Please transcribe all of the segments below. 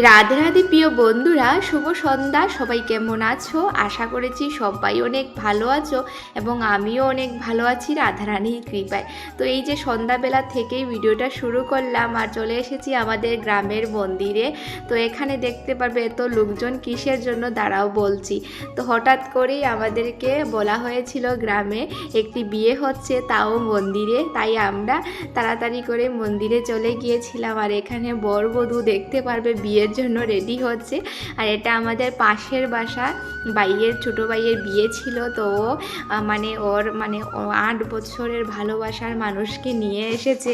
রাধে রাধে প্রিয় বন্ধুরা, শুভ সন্ধ্যা। সবাই কেমন আছো? আশা করেছি সবাই অনেক ভালো আছো এবং আমিও অনেক ভালো আছি রাধারানীর কৃপায়। তো এই যে সন্ধ্যাবেলা থেকেই ভিডিওটা শুরু করলাম আর চলে এসেছি আমাদের গ্রামের মন্দিরে। তো এখানে দেখতে পারবে এত লোকজন কিসের জন্য দাঁড়াও বলছি। তো হঠাৎ করেই আমাদেরকে বলা হয়েছিল গ্রামে একটি বিয়ে হচ্ছে, তাও মন্দিরে। তাই আমরা তাড়াতাড়ি করে মন্দিরে চলে গিয়েছিলাম। আর এখানে বর বধূ দেখতে পারবে বিয়ের জন্য রেডি হচ্ছে। আর এটা আমাদের পাশের বাসা, ভাইয়ের ছোটো ভাইয়ের বিয়ে ছিল। তো মানে ওর 8 বছরের ভালোবাসার মানুষকে নিয়ে এসেছে।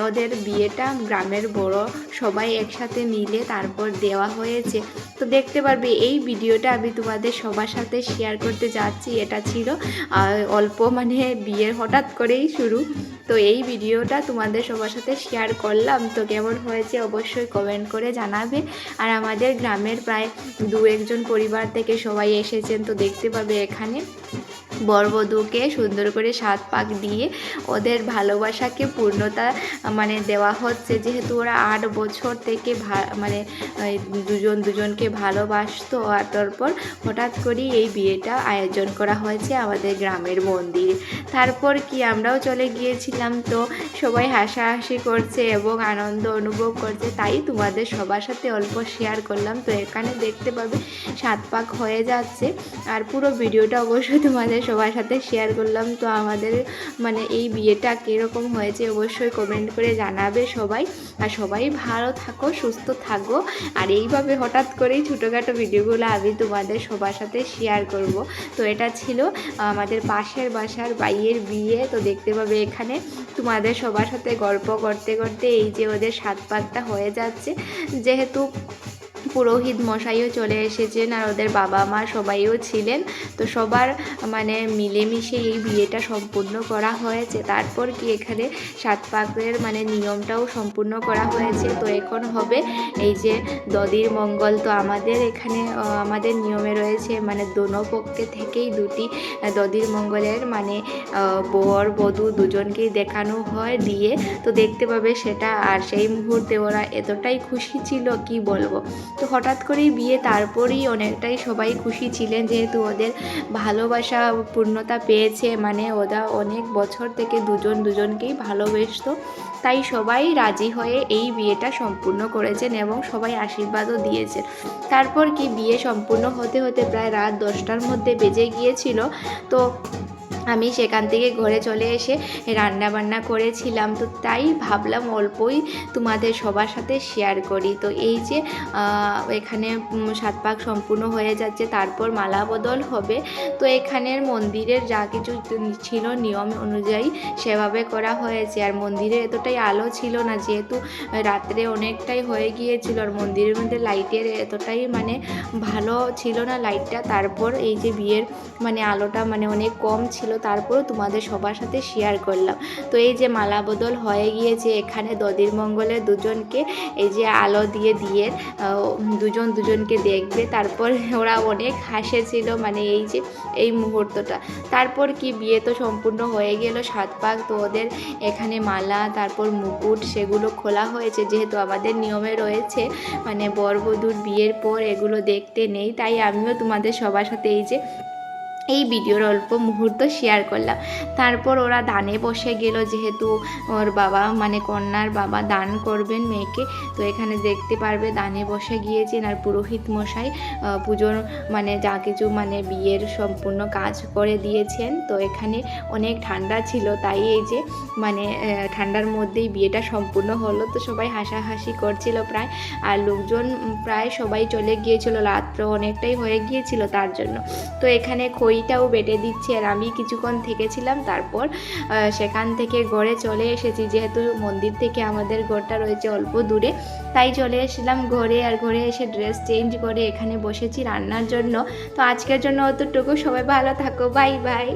ওদের বিয়েটা গ্রামের বড় সবাই একসাথে মিলে তারপর দেওয়া হয়েছে। তো দেখতে পারবে এই ভিডিওটা আমি তোমাদের সবার সাথে শেয়ার করতে যাচ্ছি। এটা ছিল অল্প বিয়ের হঠাৎ করেই শুরু। তো এই ভিডিওটা তোমাদের সবার সাথে শেয়ার করলাম। তো কেমন হয়েছে অবশ্যই কমেন্ট করে জানাবে। আর আমাদের গ্রামের প্রায় 2-1 জন পরিবার থেকে সবাই এসেছেন। তো দেখতে পাবে এখানে বরবধূকে সুন্দর করে 7 পাক দিয়ে ওদের ভালোবাসাকে পূর্ণতা দেওয়া হচ্ছে। যেহেতু ওরা 8 বছর থেকে দুজনকে ভালোবাসতো। আর তারপর হঠাৎ করেই এই বিয়েটা আয়োজন করা হয়েছে আমাদের গ্রামের মন্দিরে। তারপর কি আমরাও চলে গিয়েছিলাম। তো সবাই হাসাহাসি করছে এবং আনন্দ অনুভব করছে, তাই তোমাদের সবার সাথে অল্প শেয়ার করলাম। তো এখানে দেখতে পাবে 7 পাক হয়ে যাচ্ছে। আর পুরো ভিডিওটা অবশ্যই তোমাদের সবার সাথে শেয়ার করলাম। তো আমাদের এই বিয়েটা কীরকম হয়েছে অবশ্যই কমেন্ট করে জানাবে সবাই। আর সবাই ভালো থাকো, সুস্থ থাকো। আর এইভাবে হঠাৎ করেই ছোটোখাটো ভিডিওগুলো আমি তোমাদের সবার সাথে শেয়ার করব। তো এটা ছিল আমাদের পাশের বাসার ভাইয়ের বিয়ে। তো দেখতে পাবে এখানে তোমাদের সবার সাথে গল্প করতে করতে এই যে ওদের 7 পাকটা হয়ে যাচ্ছে। যেহেতু পুরোহিত মশাইও চলে এসেছেন আর ওদের বাবা মা সবাইও ছিলেন। তো সবার মিলেমিশে এই বিয়েটা সম্পূর্ণ করা হয়েছে। তারপর কি এখানে 7 পাকের নিয়মটাও সম্পূর্ণ করা হয়েছে। তো এখন হবে এই যে দধির মঙ্গল। তো আমাদের এখানে আমাদের নিয়মে রয়েছে দোনো পক্ষে থেকেই 2টি দধির মঙ্গলের বর বধূ দুজনকেই দেখানো হয় দিয়ে। তো দেখতে পাবে সেটা। আর সেই মুহূর্তে ওরা এতটাই খুশি ছিল কি বলবো। তো হঠাৎ করেই বিয়ে, তারপরেই অনেকটাই সবাই খুশি ছিলেন যেহেতু ওদের ভালোবাসা পূর্ণতা পেয়েছে। ওরা অনেক বছর থেকে দুজনকেই ভালোবাসতো। তাই সবাই রাজি হয়ে এই বিয়েটা সম্পূর্ণ করেছেন এবং সবাই আশীর্বাদও দিয়েছেন। তারপর কি বিয়ে সম্পূর্ণ হতে হতে প্রায় রাত 10টার মধ্যে বেজে গিয়েছিল। তো আমি সেখান থেকে ঘরে চলে এসে রান্না বান্না করেছিলাম। তো তাই ভাবলাম অল্পই তোমাদের সবার সাথে শেয়ার করি। তো এই যে এখানে 7 পাক সম্পূর্ণ হয়ে যাচ্ছে, তারপর মালা বদল হবে। তো এখানের মন্দিরের যা কিছু ছিল নিয়ম অনুযায়ী সেভাবে করা হয়েছে। আর মন্দিরে এতটাই আলো ছিল না, যেহেতু রাত্রে অনেকটাই হয়ে গিয়েছিল। আর মন্দিরের মধ্যে লাইটের এতটাই ভালো ছিল না লাইটটা। তারপর এই যে বিয়ের আলোটা অনেক কম ছিল, তারপরও তোমাদের সবার সাথে শেয়ার করলাম। তো এই যে মালা বদল হয়ে গিয়েছে, এখানে দধির মঙ্গলে দুজনকে এই যে আলো দিয়ে দুজনকে দেখবে। তারপর ওরা অনেক হাসেছিল এই যে এই মুহূর্তটা। তারপর কি বিয়ে তো সম্পূর্ণ হয়ে গেল 7 পাক। তো ওদের এখানে মালা তারপর মুকুট সেগুলো খোলা হয়েছে। যেহেতু আমাদের নিয়মে রয়েছে বর বধূর বিয়ের পর এগুলো দেখতে নেই, তাই আমিও তোমাদের সবার সাথে এই ভিডিওর অল্প মুহূর্ত শেয়ার করলাম। তারপর ওরা দানে বসে গেল, যেহেতু ওর বাবা কন্যার বাবা দান করবেন মেয়েকে। তো এখানে দেখতে পারবে দানে বসে গিয়েছেন। আর পুরোহিত মশাই পুজোর যা কিছু বিয়ের সম্পূর্ণ কাজ করে দিয়েছেন। তো এখানে অনেক ঠান্ডা ছিল, তাই এই যে ঠান্ডার মধ্যেই বিয়েটা সম্পূর্ণ হলো। তো সবাই হাসাহাসি করছিল প্রায়। আর লোকজন প্রায় সবাই চলে গিয়েছিল, রাত্র অনেকটাই হয়ে গিয়েছিল তার জন্য। তো এখানে খইটাও বেটে দিচ্ছে আর আমি কিছুক্ষণ থেকেছিলাম। তারপর সেখান থেকে ঘরে চলে এসেছি। যেহেতু মন্দির থেকে আমাদের ঘরটা রয়েছে অল্প দূরে, তাই চলে এসেছিলাম ঘরে। আর ঘরে এসে ড্রেস চেঞ্জ করে এখানে বসেছি রান্নার জন্য। তো আজকের জন্য অতটুকু। সবাই ভালো থাকো, বাই বাই।